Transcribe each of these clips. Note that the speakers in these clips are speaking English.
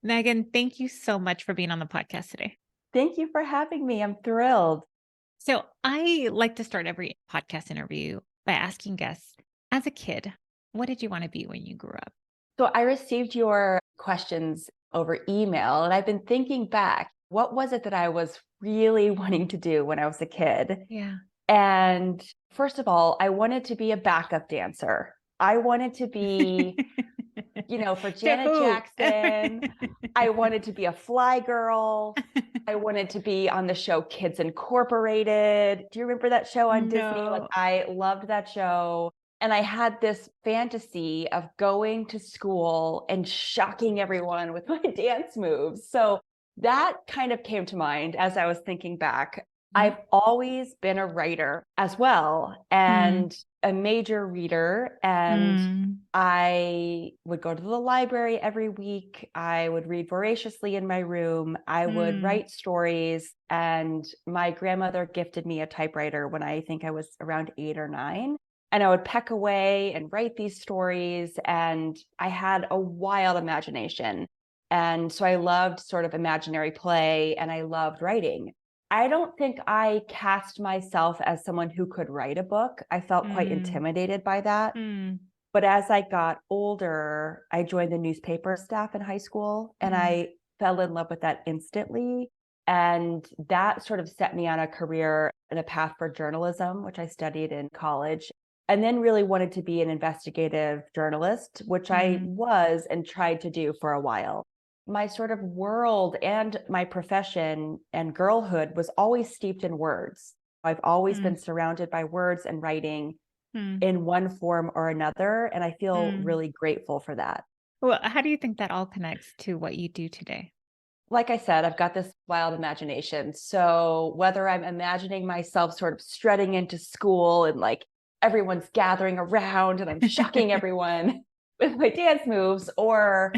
Megan, thank you so much for being on the podcast today. Thank you for having me. I'm thrilled. So, I like to start every podcast interview by asking guests, as a kid, what did you want to be when you grew up? So I received your questions over email, and I've been thinking back, what was it that I was really wanting to do when I was a kid? Yeah. And first of all, I wanted to be a backup dancer. I wanted to be, for To Janet who? Jackson. I wanted to be a fly girl. I wanted to be on the show Kids Incorporated. Do you remember that show on Disney? Like, No. I loved that show. And I had this fantasy of going to school and shocking everyone with my dance moves. So that kind of came to mind as I was thinking back. Mhm. I've always been a writer as well, Mm, and a major reader. And mm, I would go to the library every week. I would read voraciously in my room. I would mm. write stories. And my grandmother gifted me a typewriter when I think I was around 8 or 9. And I would peck away and write these stories. And I had a wild imagination. And so I loved sort of imaginary play, and I loved writing. I don't think I cast myself as someone who could write a book. I felt quite Mm, intimidated by that. mm, But as I got older, I joined the newspaper staff in high school, and mm, I fell in love with that instantly. And that sort of set me on a career and a path for journalism, which I studied in college, and then really wanted to be an investigative journalist, which I mm, was and tried to do for a while. My sort of world and my profession and girlhood was always steeped in words. I've always mm, been surrounded by words and writing mm, in one form or another. And I feel mm. really grateful for that. Well, how do you think that all connects to what you do today? Like I said, I've got this wild imagination. So whether I'm imagining myself sort of strutting into school and like everyone's gathering around and I'm shocking everyone with my dance moves, or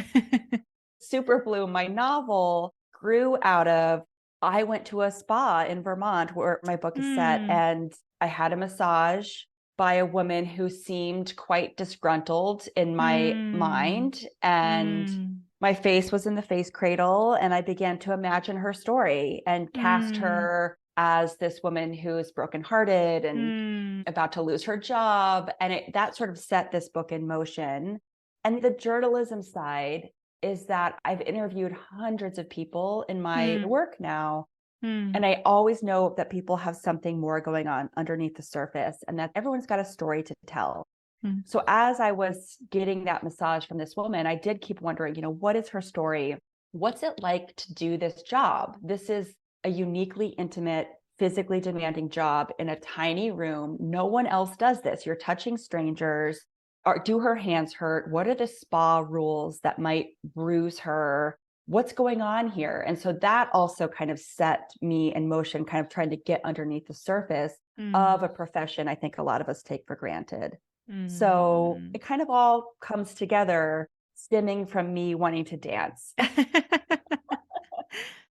Super Blue, my novel grew out of, I went to a spa in Vermont where my book is set, Mm, and I had a massage by a woman who seemed quite disgruntled in my mm, mind. And mm, my face was in the face cradle, and I began to imagine her story and cast mm, her as this woman who's brokenhearted and mm, about to lose her job. And that sort of set this book in motion. And the journalism side is that I've interviewed hundreds of people in my mm, work now. mm, And I always know that people have something more going on underneath the surface, and that everyone's got a story to tell. mm, So as I was getting that massage from this woman, I did keep wondering, what is her story? What's it like to do this job? This is a uniquely intimate, physically demanding job in a tiny room. No one else does this. You're touching strangers. Or do her hands hurt? What are the spa rules that might bruise her? What's going on here? And so that also kind of set me in motion, kind of trying to get underneath the surface of a mm, profession I think a lot of us take for granted. So mm. it kind of all comes together, stemming from me wanting to dance.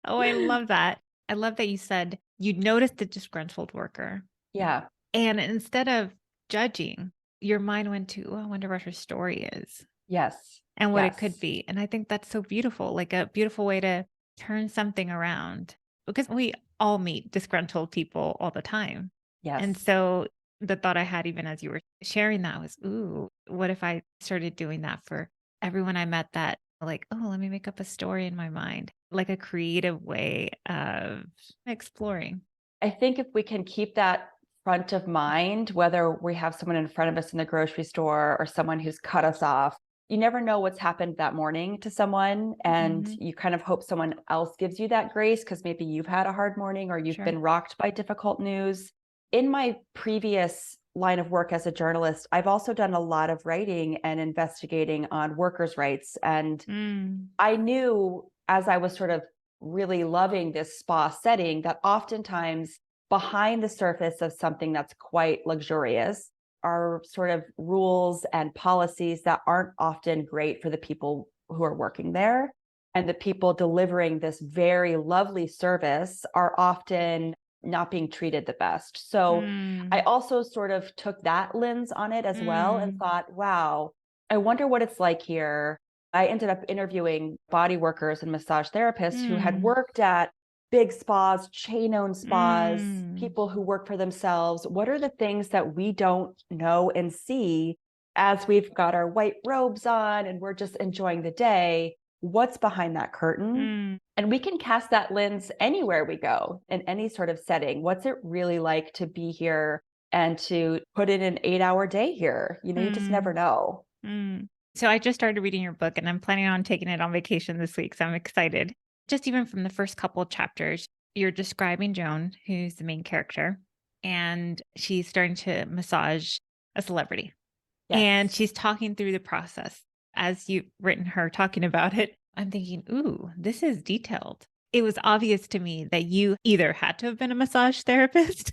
Oh, I love that. I love that you said you noticed the disgruntled worker. Yeah. And instead of judging, your mind went to, oh, I wonder what her story is Yes. and what it could Yes. be. And I think that's so beautiful, like a beautiful way to turn something around because we all meet disgruntled people all the time. And Yes. so the thought I had, even as you were sharing that, was, ooh, what if I started doing that for everyone I met that, like, oh, let me make up a story in my mind, like a creative way of exploring. I think if we can keep that front of mind, whether we have someone in front of us in the grocery store or someone who's cut us off, you never know what's happened that morning to someone. And Hmm. you kind of hope someone else gives you that grace because maybe you've had a hard morning or you've Sure. been rocked by difficult news. In my previous line of work as a journalist, I've also done a lot of writing and investigating on workers' rights. And Mm, I knew as I was sort of really loving this spa setting that oftentimes behind the surface of something that's quite luxurious are sort of rules and policies that aren't often great for the people who are working there. And the people delivering this very lovely service are often not being treated the best. So I mm, also sort of took that lens on it as well and mm, thought, wow, I wonder what it's like here. I ended up interviewing body workers and massage therapists who had Mm, worked at big spas, chain owned spas, mm, people who work for themselves. What are the things that we don't know and see as we've got our white robes on and we're just enjoying the day? What's behind that curtain? mm, And we can cast that lens anywhere we go in any sort of setting. What's it really like to be here and to put in an 8-hour day here? You just never mm, know. mm. So I just started reading your book and I'm planning on taking it on vacation this week. So I'm excited. Just even from the first couple of chapters, you're describing Joan, who's the main character, and she's starting to massage a celebrity. And Yes. she's talking through the process. As you've written her talking about it, I'm thinking, ooh, this is detailed. It was obvious to me that you either had to have been a massage therapist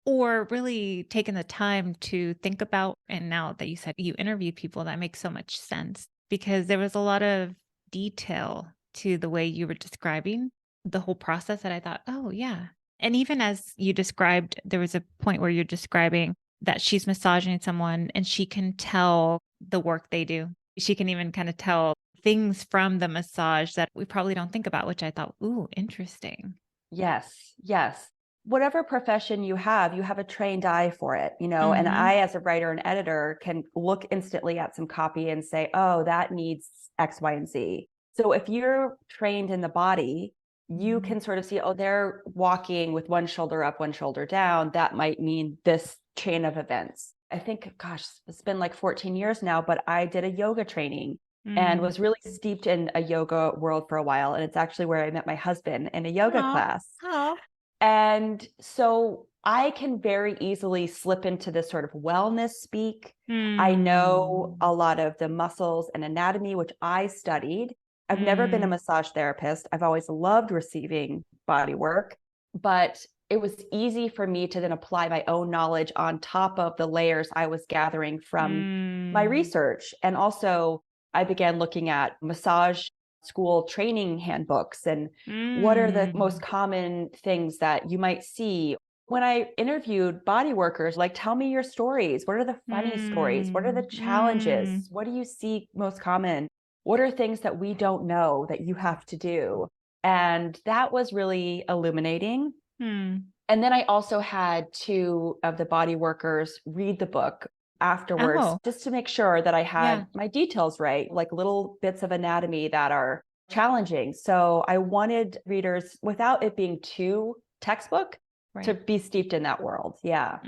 or really taken the time to think about. And now that you said you interview people, that makes so much sense because there was a lot of detail to the way you were describing the whole process that I thought, oh, yeah. And even as you described, there was a point where you're describing that she's massaging someone and she can tell the work they do. She can even kind of tell things from the massage that we probably don't think about, which I thought, ooh, interesting. Yes, yes. Whatever profession you have a trained eye for it, and Mm-hmm. I, as a writer and editor, can look instantly at some copy and say, oh, that needs X, Y, and Z. So if you're trained in the body, you Mm-hmm. can sort of see, oh, they're walking with one shoulder up, one shoulder down. That might mean this chain of events. I think, gosh, it's been like 14 years now, but I did a yoga training and Mm. was really steeped in a yoga world for a while. And it's actually where I met my husband in a yoga Oh, class. oh. And so I can very easily slip into this sort of wellness speak. I know Mm. a lot of the muscles and anatomy, which I studied. I've never been a Mm. massage therapist. I've always loved receiving body work, but it was easy for me to then apply my own knowledge on top of the layers I was gathering from my Mm. research. And also, I began looking at massage school training handbooks and what are the most Mm. common things that you might see when I interviewed body workers? Like, tell me your stories. What are the funny stories? What are the Mm. Mm. challenges? What do you see most common? What are things that we don't know that you have to do? And that was really illuminating. Mm. And then I also had two of the body workers read the book afterwards Oh, just to make sure that I yeah. had my details right, like little bits of anatomy that are challenging. So I wanted readers, without it being too textbook, to Right. be steeped in that world. Yeah.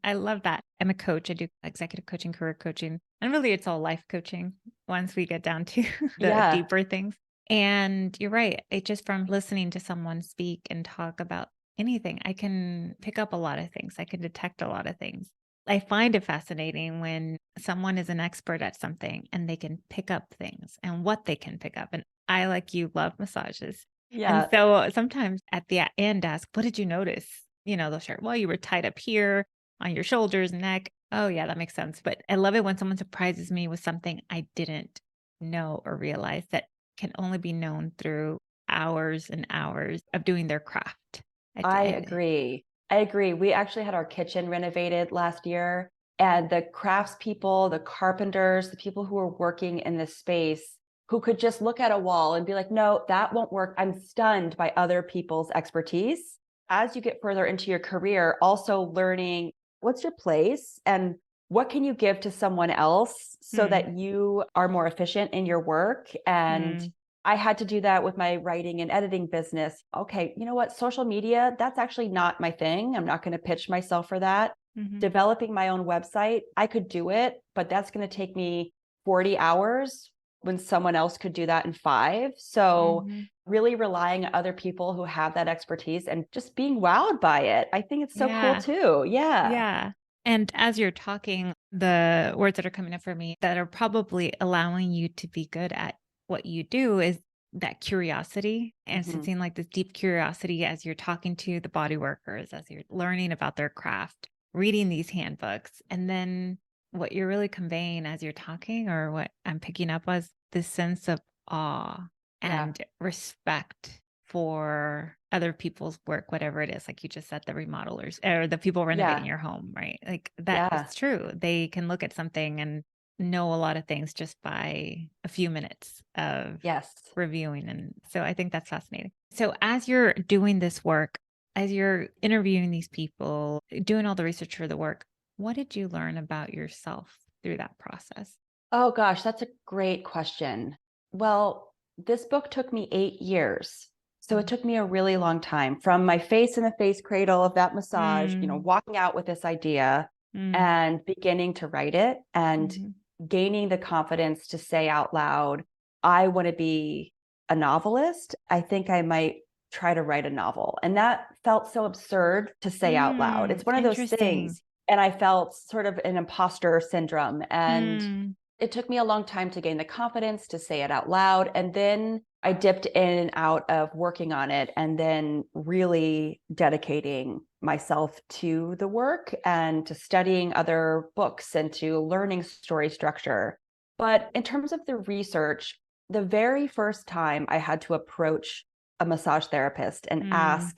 I love that. I'm a coach. I do executive coaching, career coaching, and really it's all life coaching once we get down to the Yeah. deeper things. And you're right. It just from listening to someone speak and talk about anything, I can pick up a lot of things. I can detect a lot of things. I find it fascinating when someone is an expert at something and they can pick up things and what they can pick up. And I, like you, love massages. And Yeah. so sometimes at the end, ask, what did you notice? They'll share, well, you were tied up here on your shoulders, neck. Oh, yeah, that makes sense. But I love it when someone surprises me with something I didn't know or realize that can only be known through hours and hours of doing their craft. I agree. I agree. We actually had our kitchen renovated last year, and the craftspeople, the carpenters, the people who were working in this space who could just look at a wall and be like, no, that won't work. I'm stunned by other people's expertise. As you get further into your career, also learning what's your place and what can you give to someone else so Hmm. that you are more efficient in your work. And Hmm. I had to do that with my writing and editing business. Okay, you know what? Social media, that's actually not my thing. I'm not going to pitch myself for that. Hmm. Developing my own website, I could do it, but that's going to take me 40 hours when someone else could do that in 5. So, Hmm. really relying on other people who have that expertise and just being wowed by it. I think it's so cool Yeah. too. Yeah. Yeah. And as you're talking, the words that are coming up for me that are probably allowing you to be good at what you do is that curiosity and Mhm. sensing like this deep curiosity as you're talking to the body workers, as you're learning about their craft, reading these handbooks. And then what you're really conveying as you're talking, or what I'm picking up was this sense of awe Yeah. and respect for other people's work, whatever it is, like you just said, the remodelers or the people renovating Yeah. your home, right? Like that is Yeah. true. They can look at something and know a lot of things just by a few minutes of Yes. reviewing. And so I think that's fascinating. So as you're doing this work, as you're interviewing these people, doing all the research for the work, what did you learn about yourself through that process? Oh gosh, that's a great question. Well, this book took me 8 years. So it took me a really long time from my face in the face cradle of that massage, Mm, walking out with this idea mm, and beginning to write it and mhm, gaining the confidence to say out loud, I want to be a novelist. I think I might try to write a novel. And that felt so absurd to say out loud. It's one of those interesting. things. And I felt sort of an imposter syndrome. And Mm, it took me a long time to gain the confidence to say it out loud. And then I dipped in and out of working on it and then really dedicating myself to the work and to studying other books and to learning story structure. But in terms of the research, the very first time I had to approach a massage therapist and mm, ask,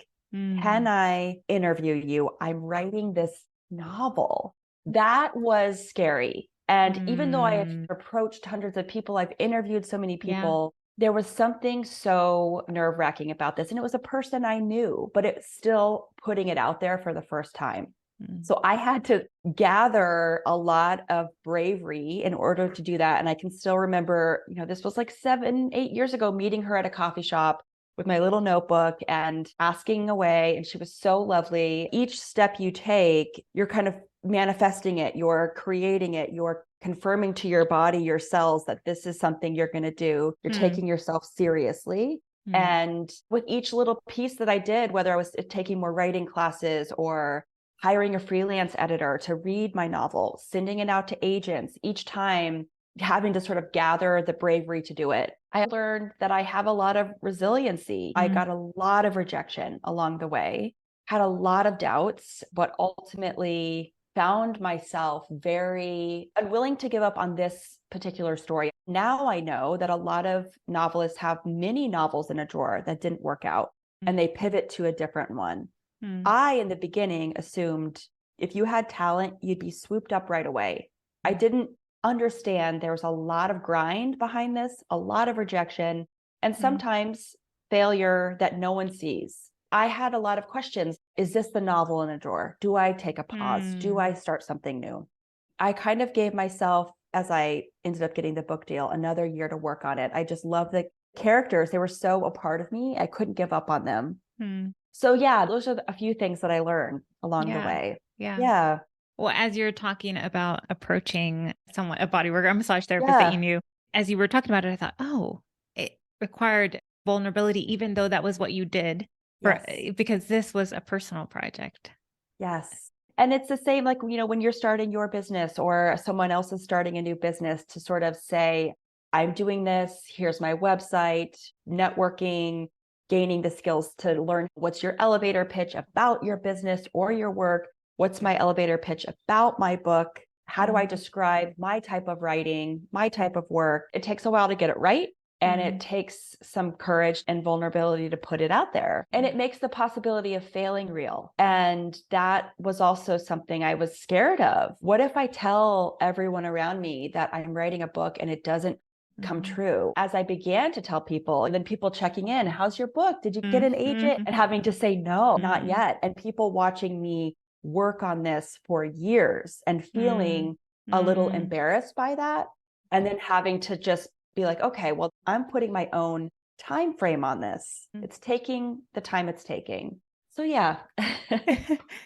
can mm. I interview you? I'm writing this novel. That was scary. And even though I have Mm, approached hundreds of people, I've interviewed so many yeah. people, there was something so nerve wracking about this. And it was a person I knew, but it's still putting it out there for the first time. Mm, So I had to gather a lot of bravery in order to do that. And I can still remember, this was like 7, 8 years ago, meeting her at a coffee shop with my little notebook and asking away. And she was so lovely. Each step you take, you're kind of manifesting it, you're creating it, you're confirming to your body, your cells that this is something you're going to do. You're mm, taking yourself seriously. mm, And with each little piece that I did, whether I was taking more writing classes or hiring a freelance editor to read my novel, sending it out to agents, each time having to sort of gather the bravery to do it. I learned that I have a lot of resiliency. I mm, got a lot of rejection along the way, had a lot of doubts, but ultimately found myself very unwilling to give up on this particular story. Now I know that a lot of novelists have many novels in a drawer that didn't work out and they pivot to a different one. mm, I, in the beginning, assumed if you had talent, you'd be swooped up right away. I mm, didn't understand there was a lot of grind behind this, a lot of rejection, and mm, sometimes failure that no one sees. I had a lot of questions. Is this the novel in a drawer? Do I take a pause? Do I mm. start something new? I kind of gave myself, as I ended up getting the book deal, another year to work on it. I just love the characters. They were so a part of me. I couldn't give up on them. Mm. So yeah, those are a few things that I learned along the Yeah. way. Yeah. Yeah. Well, as you're talking about approaching someone, a bodyworker, a massage therapist that you Yeah. knew, as you were talking about it, I thought, oh, it required vulnerability, even though that was what you did for, Yes. because this was a personal project. Yes. And it's the same like, when you're starting your business or someone else is starting a new business to sort of say, I'm doing this, here's my website, networking, gaining the skills to learn what's your elevator pitch about your business or your work. What's my elevator pitch about my book? How do I Mm, describe my type of writing, my type of work? It takes a while to get it right. And it mm, takes some courage and vulnerability to put it out there. And mm, it makes the possibility of failing real. And that was also something I was scared of. What if I tell everyone around me that I'm writing a book and it doesn't come mhm, true? As I began to tell people, and then people checking in, how's your book? Did you get mm, an agent? mhm, And having to say, no, not mm, yet. And people watching me work on this for years and mm, feeling a little mm, embarrassed by that. And then having to just be like, okay, well, I'm putting my own time frame on this. mm. It's taking the time it's taking. So yeah.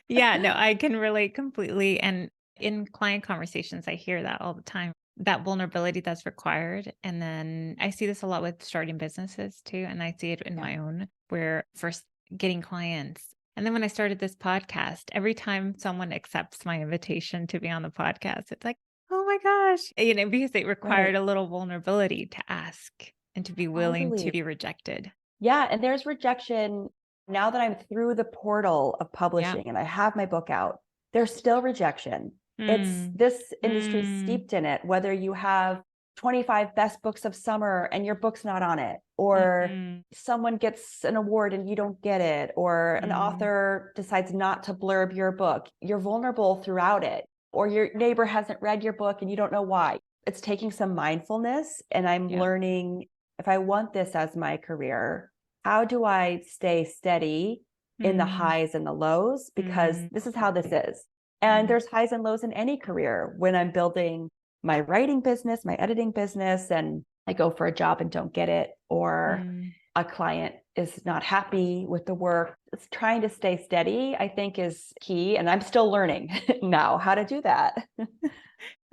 Yeah, no, I can relate completely. And in client conversations, I hear that all the time, that vulnerability that's required. And then I see this a lot with starting businesses too. And I see it in Yeah. my own, where first getting clients. And then when I started this podcast, every time someone accepts my invitation to be on the podcast, it's like, oh my gosh, because it Right. required a little vulnerability to ask and to be willing to Totally. be rejected. Yeah. And there's rejection now that I'm through the portal of Yeah. publishing and I have my book out. There's still rejection. It's Mm, this industry mm, steeped in it, whether you have 25 best books of summer and your book's not on it, or mm, someone gets an award and you don't get it, or an mm, author decides not to blurb your book. You're vulnerable throughout it, or your neighbor hasn't read your book and you don't know why. It's taking some mindfulness, and I'm Yeah. learning, if I want this as my career, how do I stay steady in the Mm, highs and the lows? Because mm, this is how this is. And mm, there's highs and lows in any career. When I'm building my writing business, my editing business, and I go for a job and don't get it, or mm. a client is not happy with the work, it's trying to stay steady, I think, is key. And I'm still learning now how to do that.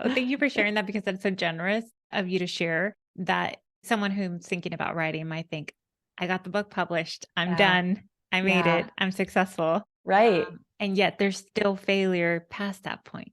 Oh, thank you for sharing that because that's so generous of you to share that. Someone who's thinking about writing might think, I got the book published. I'm Yeah. done. I made Yeah. it. I'm successful. Right. And yet there's still failure past that point.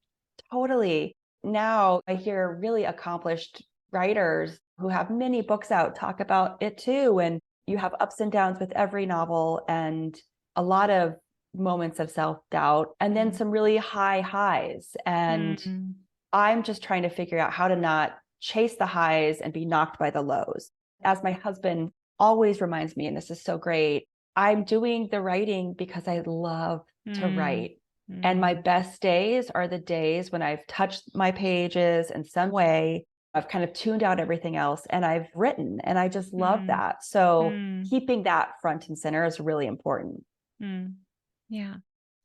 Totally. Now I hear really accomplished writers who have many books out talk about it too. And you have ups and downs with every novel, and a lot of moments of self-doubt, and then Mm, some really high highs. And mm, I'm just trying to figure out how to not chase the highs and be knocked by the lows. As my husband always reminds me, and this is so great, I'm doing the writing because I love to mm, write. And my mm, best days are the days when I've touched my pages in some way. I've kind of tuned out everything else and I've written, and I just love mm, that. So mm, keeping that front and center is really important. mm. Yeah.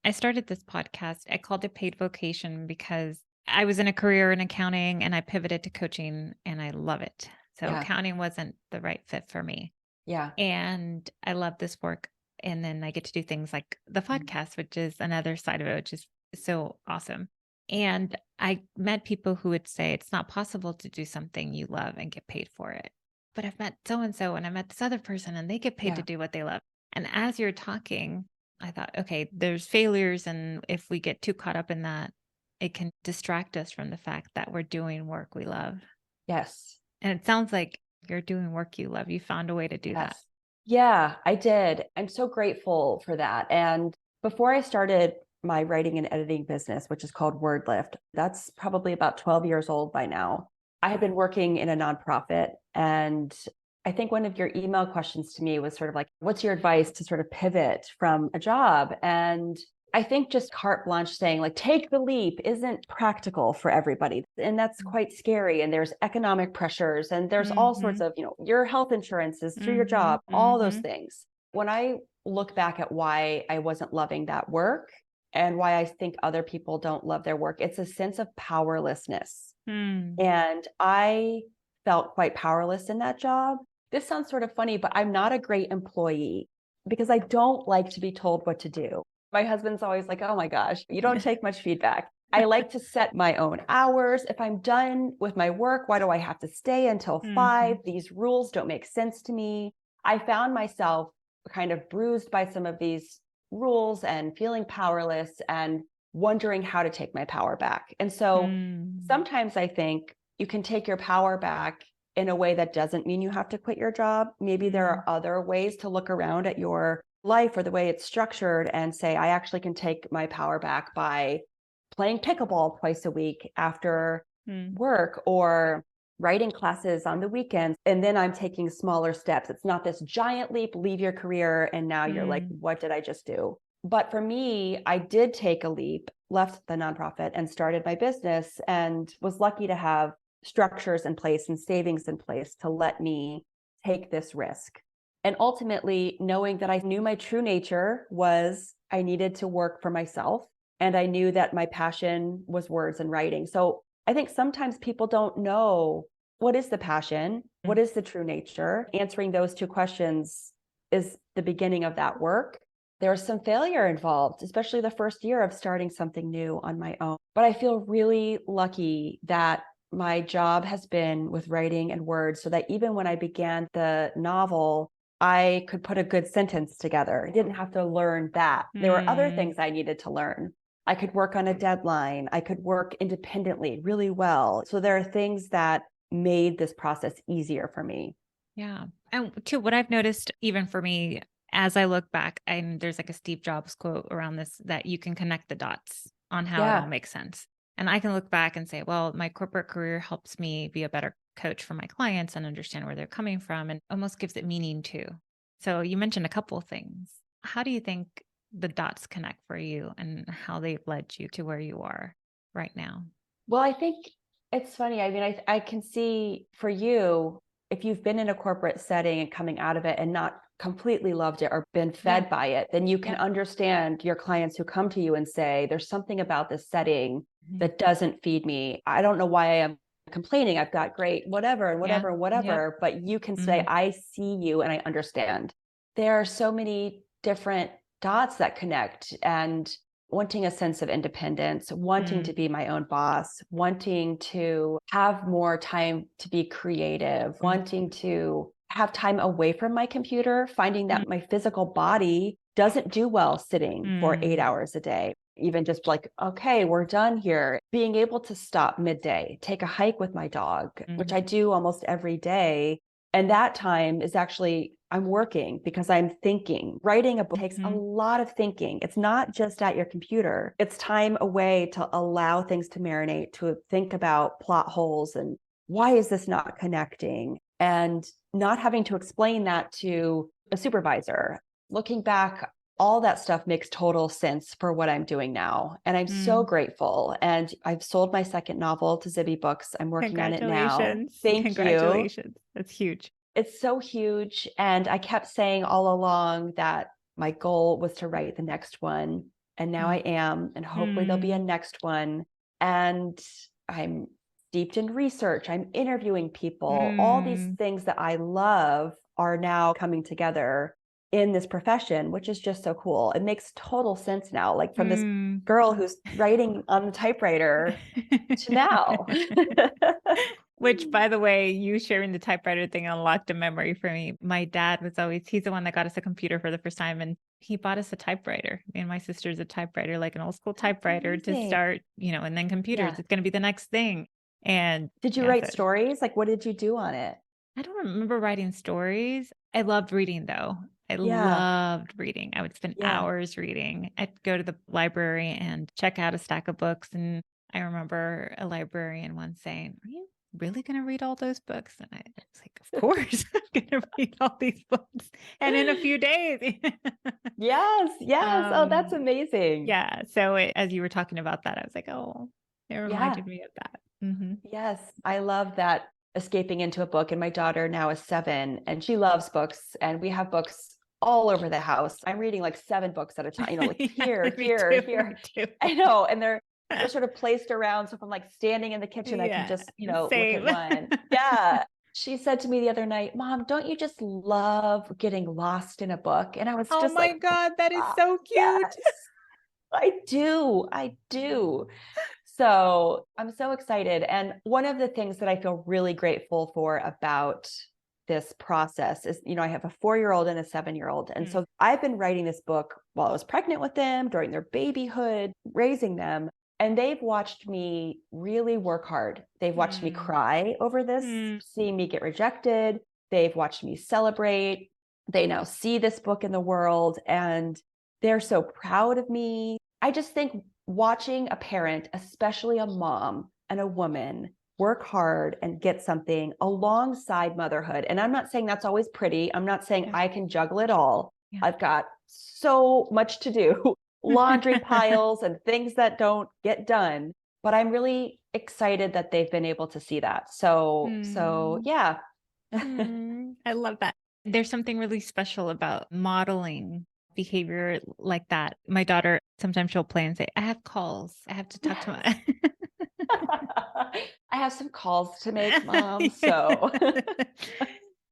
I started this podcast. I called it Paid Vocation because I was in a career in accounting and I pivoted to coaching and I love it. So Yeah. accounting wasn't the right fit for me. Yeah. And I love this work. And then I get to do things like the podcast, which is another side of it, which is so awesome. And I met people who would say it's not possible to do something you love and get paid for it. But I've met so and so, and I met this other person, and they get paid to Yeah. do what they love. And as you're talking, I thought, okay, there's failures. And if we get too caught up in that, it can distract us from the fact that we're doing work we love. Yes. And it sounds like you're doing work you love. You found a way to do that. Yes. Yeah, I did. I'm so grateful for that. And before I started my writing and editing business, which is called WordLift, that's probably about 12 years old by now. I had been working in a nonprofit. And I think one of your email questions to me was sort of like, what's your advice to sort of pivot from a job? And I think just carte blanche saying, like, take the leap isn't practical for everybody. And that's quite scary. And there's economic pressures, and there's all sorts Mhm. of, your health insurance is through your Mhm. job, all those Mhm. things. When I look back at why I wasn't loving that work and why I think other people don't love their work, it's a sense of powerlessness. Mm. And I felt quite powerless in that job. This sounds sort of funny, but I'm not a great employee because I don't like to be told what to do. My husband's always like, oh my gosh, you don't take much feedback. I like to set my own hours. If I'm done with my work, why do I have to stay until 5? Mhm. These rules don't make sense to me. I found myself kind of bruised by some of these rules and feeling powerless and wondering how to take my power back. And so Mm. sometimes I think you can take your power back in a way that doesn't mean you have to quit your job. Maybe there Mm. are other ways to look around at your life or the way it's structured and say, I actually can take my power back by playing pickleball twice a week after Mm. work, or writing classes on the weekends. And then I'm taking smaller steps. It's not this giant leap, leave your career. And now you're like, Mm. what did I just do? But for me, I did take a leap, left the nonprofit and started my business, and was lucky to have structures in place and savings in place to let me take this risk. And ultimately, knowing that I knew my true nature was I needed to work for myself. And I knew that my passion was words and writing. So I think sometimes people don't know, what is the passion? What Mm. is the true nature? Answering those two questions is the beginning of that work. There's some failure involved, especially the first year of starting something new on my own. But I feel really lucky that my job has been with writing and words, so that even when I began the novel, I could put a good sentence together. I didn't have to learn that. There were other Mm. things I needed to learn. I could work on a deadline. I could work independently really well. So there are things that made this process easier for me. Yeah. And too, what I've noticed, even for me, as I look back, and there's like a Steve Jobs quote around this, that you can connect the dots on how it all Yeah. makes sense. And I can look back and say, well, my corporate career helps me be a better coach for my clients and understand where they're coming from, and almost gives it meaning too. So you mentioned a couple of things. How do you think the dots connect for you and how they've led you to where you are right now? Well, I think It's funny. I mean, I can see for you, if you've been in a corporate setting and coming out of it and not completely loved it or been Yeah. fed by it, then you can Yeah. understand your clients who come to you and say, there's something about this setting Mhm. that doesn't feed me. I don't know why I am complaining. I've got great whatever and Yeah. whatever and Yep. whatever, but you can say, Mhm. I see you and I understand. There are so many different dots that connect, and wanting a sense of independence, wanting to Mm. be my own boss, wanting to have more time to be creative, Mm. wanting to have time away from my computer, finding Mm. that my physical body doesn't do well sitting for 8 hours a day. Even just like, okay, we're done here. Being able to stop midday, take a hike with my dog, which Mhm. I do almost every day. And that time is actually, I'm working because I'm thinking. Writing a book takes a Mhm. lot of thinking. It's not just at your computer. It's time away to allow things to marinate, to think about plot holes and why is this not connecting? And not having to explain that to a supervisor. Looking back, all that stuff makes total sense for what I'm doing now. And I'm so Mm. grateful. And I've sold my second novel to Zibby Books. I'm working on it now. Congratulations. Thank you. Congratulations. That's huge. It's so huge. And I kept saying all along that my goal was to write the next one. And now I Mm. am. And hopefully there'll be a Mm. next one. And I'm steeped in research. I'm interviewing people. All these Mm. things that I love are now coming together in this profession, which is just so cool. It makes total sense now, like from this Mm. girl who's writing on the typewriter to now. Which, by the way, you sharing the typewriter thing unlocked a memory for me. My dad was always, he's the one that got us a computer for the first time, and he bought us a typewriter. Me and my sister's a typewriter, like an old school That's typewriter to amazing. start, and then computers. Yeah. It's going to be the next thing. And Did you yeah, write so stories? Like, what did you do on it? I don't remember writing stories. I loved reading though. I Yeah. loved reading. I would spend Yeah. hours reading. I'd go to the library and check out a stack of books. And I remember a librarian once saying, "Are you really going to read all those books?" And I was like, "Of course, I'm going to read all these books." And in a few days. Yes. Yes. Oh, that's um, amazing. yeah. So as you were talking about that, I was like, "Oh, it Yeah. reminded me of that." Hmm. Yes. I love that, escaping into a book. And my daughter now is 7 and she loves books. And we have books all over the house. I'm reading like 7 books at a time, like Yeah, here, me here, too. Me here. too. I know. And they're sort of placed around. So if I'm like standing in the kitchen, I can Yeah, just, look at same. one. Yeah. She said to me the other night, Mom, don't you just love getting lost in a book? And I was Oh just my like, oh, God, that is so cute. yes, I do. I do. So I'm so excited. And one of the things that I feel really grateful for about this process is, I have a 4-year-old and a 7-year-old. And Mm. so I've been writing this book while I was pregnant with them, during their babyhood, raising them. And they've watched me really work hard. They've watched me Mm. cry over this, Mm. seeing me get rejected. They've watched me celebrate. They now see this book in the world and they're so proud of me. I just think watching a parent, especially a mom and a woman, work hard and get something alongside motherhood. And I'm not saying that's always pretty. I'm not saying Yeah. I can juggle it all. Yeah. I've got so much to do, laundry piles and things that don't get done. But I'm really excited that they've been able to see that. So Mm. yeah. Mm. I love that. There's something really special about modeling behavior like that. My daughter, sometimes she'll play and say, "I have calls. I have to talk to Yes. my." I have some calls to make, Mom. So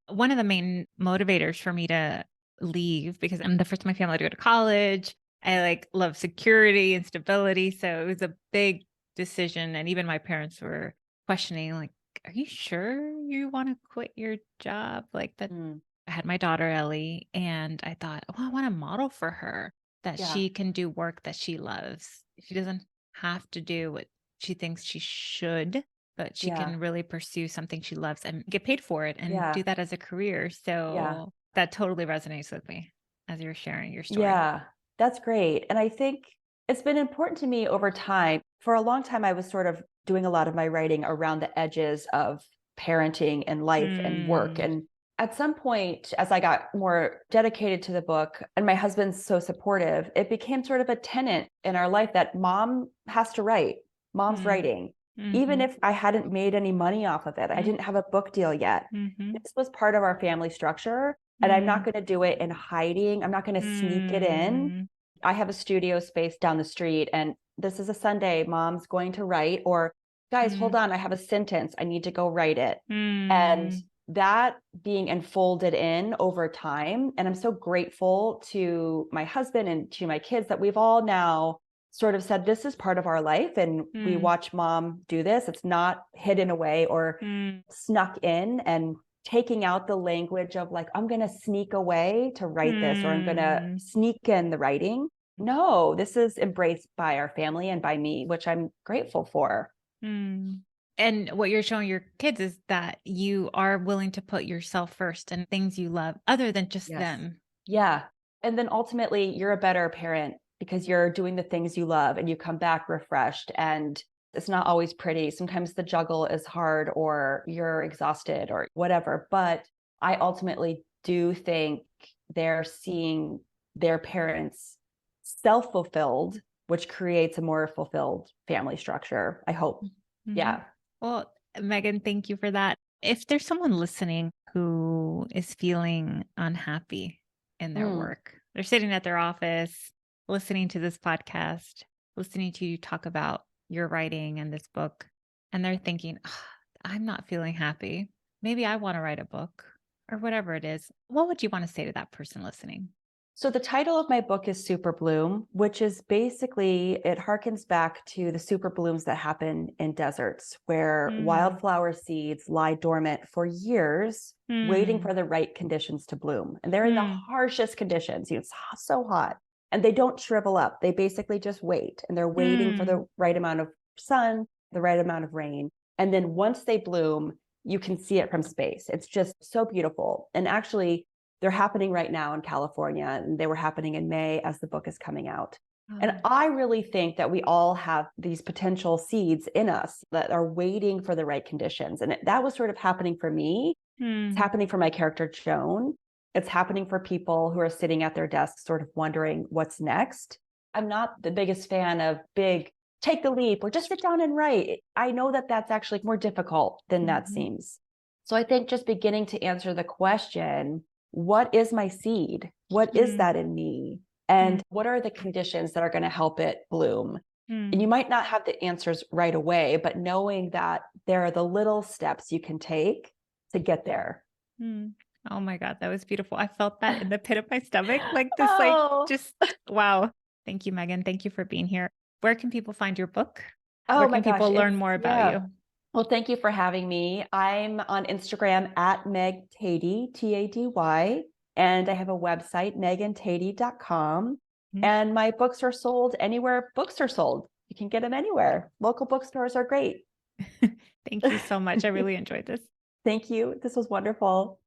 One of the main motivators for me to leave, because I'm the first in my family to go to college. I love security and stability. So it was a big decision. And even my parents were questioning, like, "Are you sure you want to quit your job?" Like that. Mm, I had my daughter Ellie, and I thought, well, I want to model for her that yeah, she can do work that she loves. She doesn't have to do what she thinks she should, but she yeah, can really pursue something she loves and get paid for it and yeah, do that as a career. yeah, So that totally resonates with me as you're sharing your story. yeah. That's great. And I think it's been important to me over time. For a long time, I was sort of doing a lot of my writing around the edges of parenting and life and work. Mm. And at some point, as I got more dedicated to the book and my husband's so supportive, it became sort of a tenet in our life that mom has to write. Mom's Mm. writing. even Mhm. if I hadn't made any money off of it. I Mm. didn't have a book deal yet. Mhm. This was part of our family structure, and I'm not Mm. going to do it in hiding. I'm not going to sneak it in. Mm. I have a studio space down the street, and this is a Sunday. Mom's going to write, or guys, hold Mm. on. I have a sentence. I need to go write it. And Mm. that being enfolded in over time. And I'm so grateful to my husband and to my kids that we've all now sort of said, this is part of our life. And we Mm. watch mom do this. It's not hidden away or Mm. snuck in, and taking out the language of like, I'm going to sneak away to write this, or I'm going to Mm. sneak in the writing. No, this is embraced by our family and by me, which I'm grateful for. Mm. And what you're showing your kids is that you are willing to put yourself first and things you love other than just Yes. them. Yeah. And then ultimately, you're a better parent because you're doing the things you love and you come back refreshed. And it's not always pretty. Sometimes the juggle is hard or you're exhausted or whatever. But I ultimately do think they're seeing their parents self-fulfilled, which creates a more fulfilled family structure, I hope. Mhm. Yeah. Well, Megan, thank you for that. If there's someone listening who is feeling unhappy in their Mm. work, they're sitting at their office, listening to this podcast, listening to you talk about your writing and this book, and they're thinking, "Ah, I'm not feeling happy. Maybe I want to write a book or whatever it is." What would you want to say to that person listening? So the title of my book is Super Bloom, which is basically, it harkens back to the super blooms that happen in deserts where Mm, wildflower seeds lie dormant for years, waiting mm, for the right conditions to bloom. And they're in the mm, harshest conditions. It's so hot. And they don't shrivel up. They basically just wait. And they're waiting for mm, the right amount of sun, the right amount of rain. And then once they bloom, you can see it from space. It's just so beautiful. And actually, they're happening right now in California, and they were happening in May as the book is coming out. And oh, I really think that we all have these potential seeds in us that are waiting for the right conditions. And that was sort of happening for me. It's mm, happening for my character, Joan. It's happening for people who are sitting at their desks, sort of wondering what's next. I'm not the biggest fan of big, take the leap or just sit down and write. I know that that's actually more difficult than that mhm, seems. So I think just beginning to answer the question, what is my seed? What is mm, that in me? mm, And what are the conditions that are going to help it bloom? And mm. you might not have the answers right away, but knowing that there are the little steps you can take to get there. Mm. Oh my God, that was beautiful. I felt that in the pit of my stomach, like this, like Oh, just wow. Thank you, Megan. Thank you for being here. Where can people find your book? Where oh my can gosh. people learn It's, more about yeah. you? Well, thank you for having me. I'm on Instagram at Meg Tady, Tady, and I have a website, megantady.com. Mhm. And my books are sold anywhere books are sold. You can get them anywhere. Local bookstores are great. Thank you so much. I really enjoyed this. Thank you. This was wonderful.